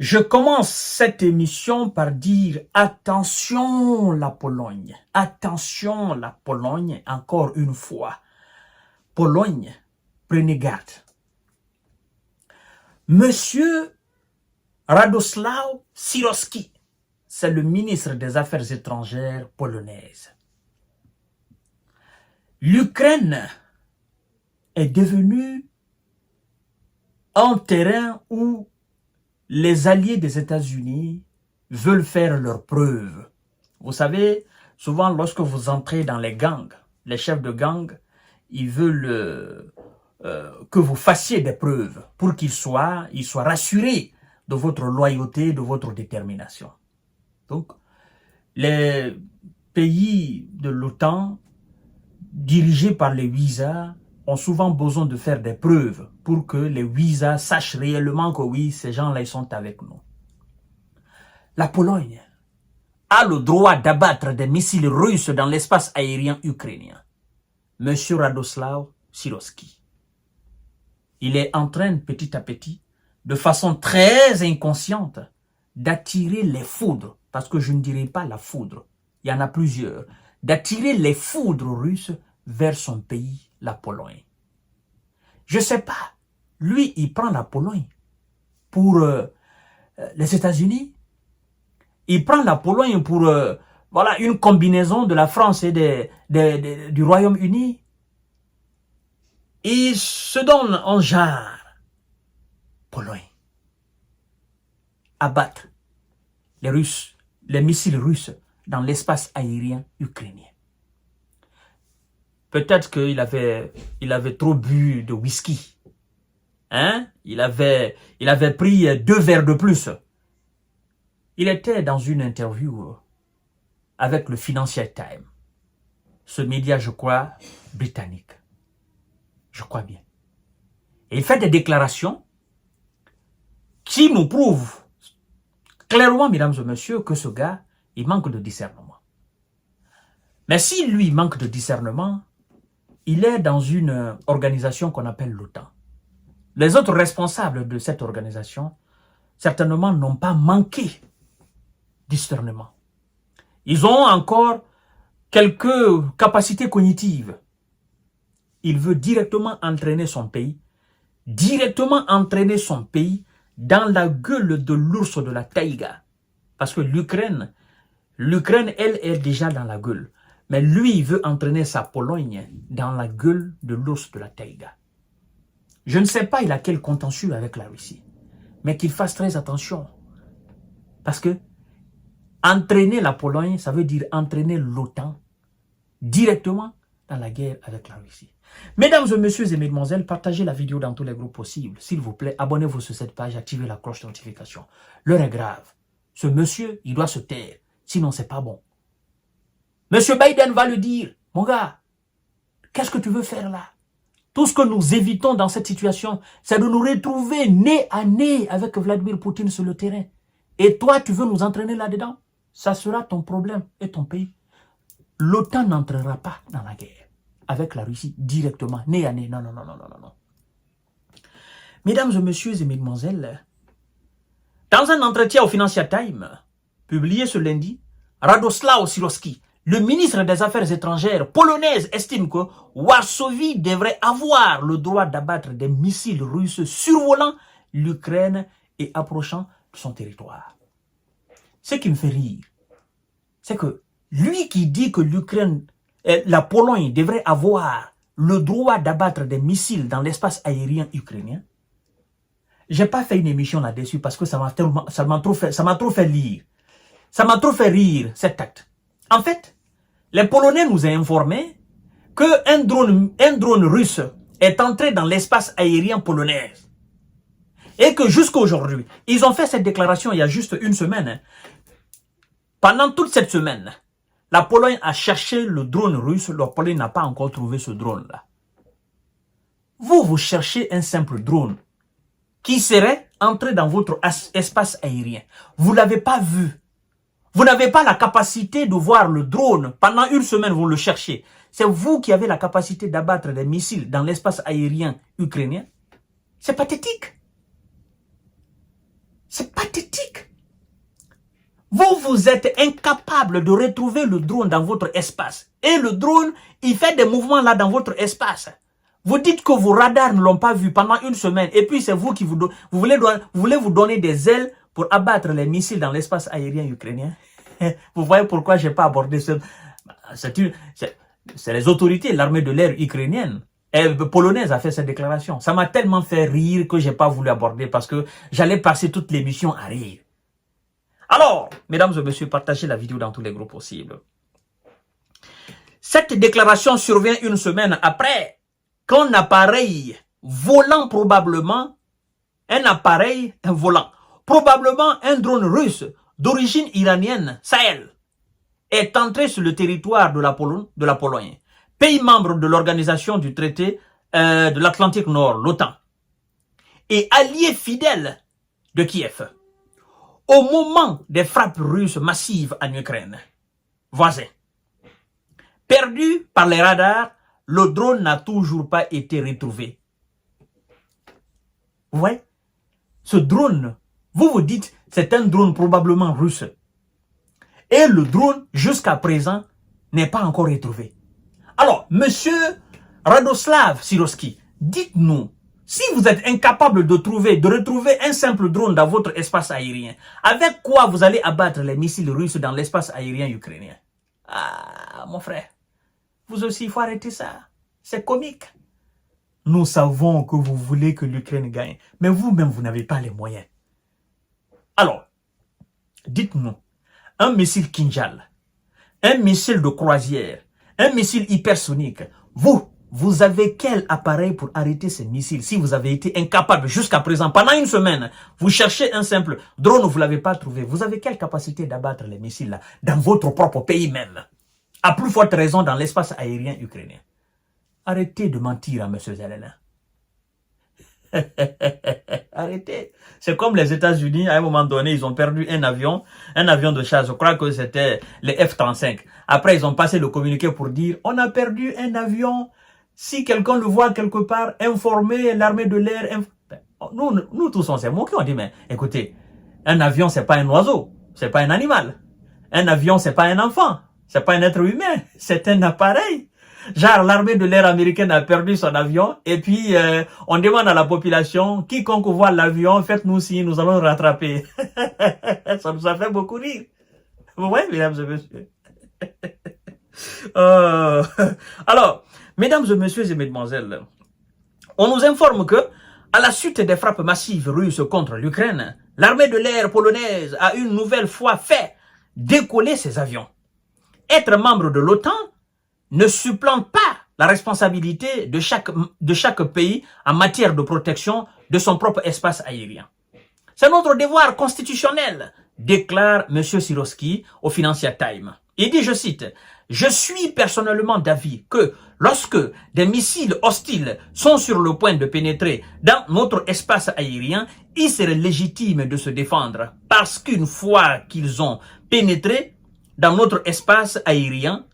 Je commence cette émission par dire attention la Pologne, encore une fois. Pologne, prenez garde. Monsieur Radosław Sikorski, c'est le ministre des Affaires étrangères polonaise. L'Ukraine est devenue un terrain où les alliés des États-Unis veulent faire leurs preuves. Vous savez, souvent lorsque vous entrez dans les gangs, les chefs de gang, ils veulent que vous fassiez des preuves pour qu'ils soient rassurés de votre loyauté, de votre détermination. Donc, les pays de l'OTAN, dirigés par les visas, ont souvent besoin de faire des preuves pour que les visas sachent réellement que oui, ces gens-là, ils sont avec nous. La Pologne a le droit d'abattre des missiles russes dans l'espace aérien ukrainien. Monsieur Radosław Sikorski, il est en train, petit à petit, de façon très inconsciente, d'attirer les foudres, parce que je ne dirais pas la foudre, il y en a plusieurs, d'attirer les foudres russes vers son pays, la Pologne. Je ne sais pas, lui, il prend la Pologne pour les États-Unis. Il prend la Pologne pour voilà, une combinaison de la France et du Royaume-Uni. Il se donne en genre. Pologne. Abattre les Russes, les missiles russes dans l'espace aérien ukrainien. Peut-être qu'il avait trop bu de whisky. Hein? Il avait pris 2 verres de plus. Il était dans une interview avec le Financial Times. Ce média, je crois, britannique. Je crois bien. Et il fait des déclarations qui nous prouvent clairement, mesdames et messieurs, que ce gars, il manque de discernement. Mais si lui manque de discernement, il est dans une organisation qu'on appelle l'OTAN. Les autres responsables de cette organisation, certainement, n'ont pas manqué discernement. Ils ont encore quelques capacités cognitives. Il veut directement entraîner son pays dans la gueule de l'ours de la taïga. Parce que l'Ukraine, elle, est déjà dans la gueule. Mais lui, il veut entraîner sa Pologne dans la gueule de l'ours de la taïga. Je ne sais pas il a quel contentieux avec la Russie. Mais qu'il fasse très attention. Parce que entraîner la Pologne, ça veut dire entraîner l'OTAN directement dans la guerre avec la Russie. Mesdames et messieurs et mesdemoiselles, partagez la vidéo dans tous les groupes possibles. S'il vous plaît, abonnez-vous sur cette page, activez la cloche de notification. L'heure est grave. Ce monsieur, il doit se taire. Sinon, c'est pas bon. Monsieur Biden va le dire. Mon gars, qu'est-ce que tu veux faire là? Tout ce que nous évitons dans cette situation, c'est de nous retrouver nez à nez avec Vladimir Poutine sur le terrain. Et toi, tu veux nous entraîner là-dedans? Ça sera ton problème et ton pays. L'OTAN n'entrera pas dans la guerre avec la Russie directement, nez à nez. Non, non, non, non, non, non. Mesdames et messieurs et mesdemoiselles, dans un entretien au Financial Times, publié ce lundi, Radosław Sikorski, le ministre des Affaires étrangères polonaise, estime que Varsovie devrait avoir le droit d'abattre des missiles russes survolant l'Ukraine et approchant de son territoire. Ce qui me fait rire, c'est que lui qui dit que la Pologne devrait avoir le droit d'abattre des missiles dans l'espace aérien ukrainien, j'ai pas fait une émission là-dessus parce que ça m'a trop fait rire. Ça m'a trop fait rire, cet acte. En fait, les Polonais nous ont informé qu'un drone russe est entré dans l'espace aérien polonais. Et que jusqu'à aujourd'hui, ils ont fait cette déclaration il y a juste une semaine. Pendant toute cette semaine, la Pologne a cherché le drone russe. La Pologne n'a pas encore trouvé ce drone-là. Vous cherchez un simple drone qui serait entré dans votre espace aérien. Vous ne l'avez pas vu. Vous n'avez pas la capacité de voir le drone. Pendant une semaine, vous le cherchez. C'est vous qui avez la capacité d'abattre des missiles dans l'espace aérien ukrainien. C'est pathétique. C'est pathétique. Vous êtes incapable de retrouver le drone dans votre espace. Et le drone, il fait des mouvements là dans votre espace. Vous dites que vos radars ne l'ont pas vu pendant une semaine. Et puis c'est vous qui vous voulez vous donner des ailes pour abattre les missiles dans l'espace aérien ukrainien. Vous voyez pourquoi je n'ai pas abordé ce... C'est les autorités, l'armée de l'air ukrainienne. Polonaise a fait cette déclaration. Ça m'a tellement fait rire que je n'ai pas voulu aborder parce que j'allais passer toute l'émission à rire. Alors, mesdames et messieurs, partagez la vidéo dans tous les groupes possibles. Cette déclaration survient une semaine après qu'un appareil volant probablement, un drone russe d'origine iranienne, Sahel, est entré sur le territoire de la Pologne, pays membre de l'organisation du traité de l'Atlantique Nord, l'OTAN, et allié fidèle de Kiev. Au moment des frappes russes massives en Ukraine, voisin, perdu par les radars, le drone n'a toujours pas été retrouvé. Vous voyez? Ce drone, vous vous dites, c'est un drone probablement russe. Et le drone, jusqu'à présent, n'est pas encore retrouvé. Alors, monsieur Radoslav Sirorsky, dites-nous, si vous êtes incapable de retrouver un simple drone dans votre espace aérien, avec quoi vous allez abattre les missiles russes dans l'espace aérien ukrainien? Ah, mon frère, vous aussi, il faut arrêter ça. C'est comique. Nous savons que vous voulez que l'Ukraine gagne, mais vous-même, vous n'avez pas les moyens. Alors, dites-nous, un missile Kinjal, un missile de croisière, un missile hypersonique, vous avez quel appareil pour arrêter ces missiles si vous avez été incapable jusqu'à présent, pendant une semaine, vous cherchez un simple drone, vous ne l'avez pas trouvé, vous avez quelle capacité d'abattre les missiles là, dans votre propre pays même? À plus forte raison dans l'espace aérien ukrainien. Arrêtez de mentir à M. Zelensky. Arrêtez. C'est comme les États-Unis, à un moment donné, ils ont perdu un avion de chasse. Je crois que c'était les F-35. Après, ils ont passé le communiqué pour dire, on a perdu un avion. Si quelqu'un le voit quelque part, informez l'armée de l'air. Nous tous, on s'est moqués. On dit, mais écoutez, un avion, c'est pas un oiseau. C'est pas un animal. Un avion, c'est pas un enfant. C'est pas un être humain. C'est un appareil. Genre, l'armée de l'air américaine a perdu son avion et puis on demande à la population, quiconque voit l'avion, faites-nous signe, nous allons le rattraper. Ça nous a fait beaucoup rire. Vous voyez, mesdames et messieurs. Alors, mesdames et messieurs et mesdemoiselles, on nous informe que, à la suite des frappes massives russes contre l'Ukraine, l'armée de l'air polonaise a une nouvelle fois fait décoller ses avions. Être membre de l'OTAN ne supplante pas la responsabilité de chaque pays en matière de protection de son propre espace aérien. C'est notre devoir constitutionnel, déclare M. Sirorsky au Financial Times. Il dit, je cite, « Je suis personnellement d'avis que lorsque des missiles hostiles sont sur le point de pénétrer dans notre espace aérien, il serait légitime de se défendre parce qu'une fois qu'ils ont pénétré dans notre espace aérien,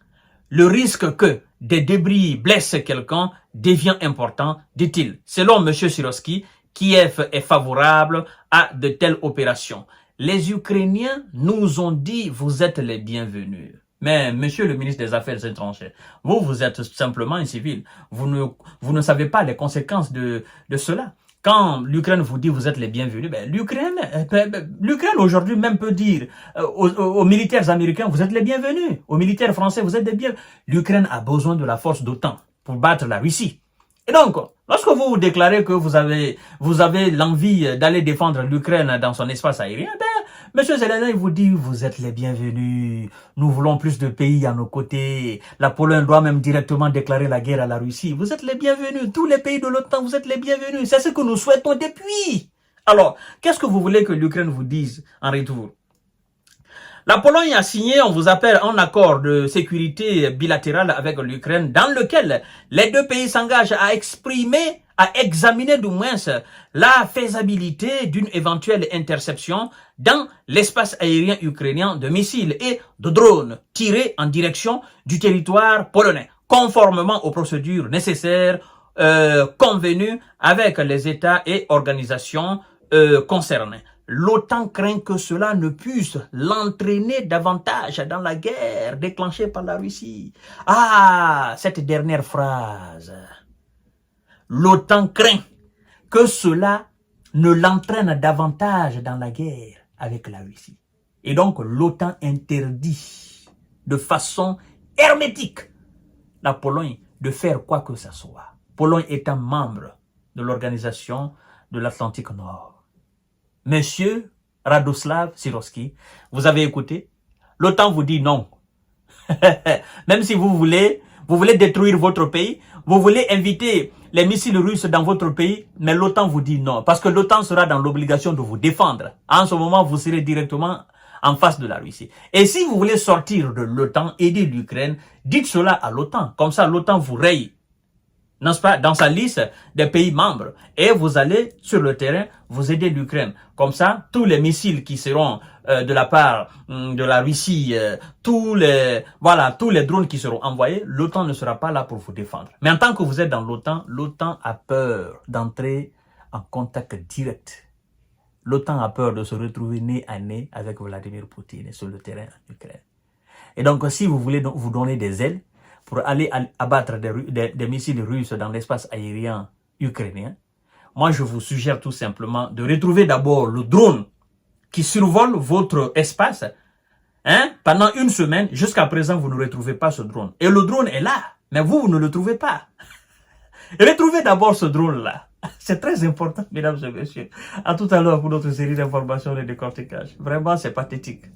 le risque que des débris blessent quelqu'un devient important, dit-il. Selon M. Sirorsky, Kiev est favorable à de telles opérations. Les Ukrainiens nous ont dit, vous êtes les bienvenus. Mais, monsieur le ministre des Affaires étrangères, vous êtes simplement un civil. Vous ne savez pas les conséquences de cela. Quand l'Ukraine vous dit vous êtes les bienvenus, ben, l'Ukraine aujourd'hui même peut dire aux militaires américains vous êtes les bienvenus, aux militaires français vous êtes les bienvenus. L'Ukraine a besoin de la force d'OTAN pour battre la Russie. Et donc, lorsque vous vous déclarez que vous avez l'envie d'aller défendre l'Ukraine dans son espace aérien, ben, M. Zelensky vous dit, vous êtes les bienvenus, nous voulons plus de pays à nos côtés, la Pologne doit même directement déclarer la guerre à la Russie, vous êtes les bienvenus, tous les pays de l'OTAN, vous êtes les bienvenus, c'est ce que nous souhaitons depuis. Alors, qu'est-ce que vous voulez que l'Ukraine vous dise en retour? La Pologne a signé, on vous appelle, un accord de sécurité bilatéral avec l'Ukraine dans lequel les deux pays s'engagent à examiner du moins la faisabilité d'une éventuelle interception dans l'espace aérien ukrainien de missiles et de drones tirés en direction du territoire polonais, conformément aux procédures nécessaires convenues avec les États et organisations concernés. l'OTAN craint que cela ne puisse l'entraîner davantage dans la guerre déclenchée par la Russie. Ah, cette dernière phrase. L'OTAN craint que cela ne l'entraîne davantage dans la guerre avec la Russie. Et donc, l'OTAN interdit de façon hermétique la Pologne de faire quoi que ce soit. Pologne étant membre de l'organisation de l'Atlantique Nord. Monsieur Radoslav Sikorski, vous avez écouté? L'OTAN vous dit non. Même si vous voulez détruire votre pays, vous voulez inviter les missiles russes dans votre pays, mais l'OTAN vous dit non. Parce que l'OTAN sera dans l'obligation de vous défendre. En ce moment, vous serez directement en face de la Russie. Et si vous voulez sortir de l'OTAN, aider l'Ukraine, dites cela à l'OTAN. Comme ça, l'OTAN vous raye, n'est-ce pas, dans sa liste des pays membres. Et vous allez sur le terrain, vous aider l'Ukraine. Comme ça, tous les missiles qui seront de la part de la Russie, tous les drones qui seront envoyés, l'OTAN ne sera pas là pour vous défendre. Mais en tant que vous êtes dans l'OTAN, l'OTAN a peur d'entrer en contact direct. L'OTAN a peur de se retrouver nez à nez avec Vladimir Poutine sur le terrain en Ukraine. Et donc, si vous voulez vous donner des ailes pour aller abattre des missiles russes dans l'espace aérien ukrainien, moi, je vous suggère tout simplement de retrouver d'abord le drone qui survole votre espace. Pendant une semaine, jusqu'à présent, vous ne retrouvez pas ce drone. Et le drone est là, mais vous ne le trouvez pas. Retrouvez d'abord ce drone-là. C'est très important, mesdames et messieurs. À tout à l'heure pour notre série d'informations et de décortiquage. Vraiment, c'est pathétique.